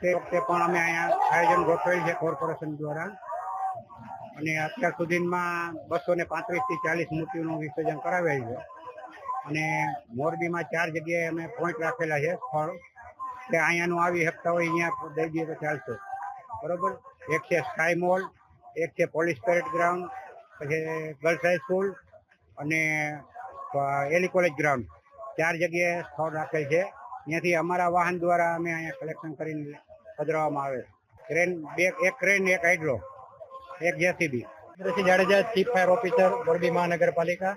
તે વખતે પણ અમે અહીંયા આયોજન ગોઠવેલ છે કોર્પોરેશન દ્વારા અને અત્યાર સુધીમાં 235 થી 40 મૂર્તિઓનું વિસર્જન કરાવેલ છે અને મોરબીમાં 4 જગ્યાએ અમે પોઈન્ટ રાખેલા છે સ્થળ કે અહીંયાનું આવી શકતા હોય અહીંયા દઈ દઈએ તો ચાલશે બરોબર. એક છે સ્કાય મોલ, એક છે પોલીસ પેરેડ ગ્રાઉન્ડ, પછી ગર્લ્સ હાઈસ્કૂલ અને એલી કોલેજ ગ્રાઉન્ડ 4 જગ્યાએ સ્થળ રાખેલ છે. ત્યાંથી અમારા વાહન દ્વારા અમે અહીંયા કલેક્શન કરીને પધરાવવામાં આવે. એક ક્રેન, એક હાઇડ્રો, એક JCB. Indrasinh Jadeja, chief fire officer, Morbi મહાનગરપાલિકા.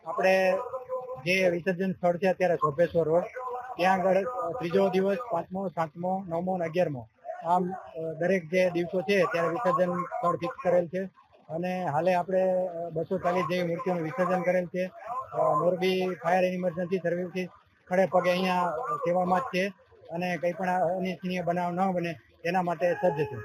આપણે જે વિસર્જન સ્થળ છે અત્યારે શોભેશ્વર રોડ, ત્યાં આગળ 3જો દિવસ, 5મો, 7મો, 9મો અને 11મો આમ દરેક જે દિવસો છે ત્યારે વિસર્જન સ્થળ ફિક્સ કરેલ છે અને હાલે આપણે 240 જેવી મૂર્તિઓનું વિસર્જન કરેલ છે. Morbi fire and emergency services ખડે પગે અહીંયા સેવામાં જ છે અને કંઈ પણ અનિચ્છનીય બનાવ ન બને એના માટે સજ્જ છે.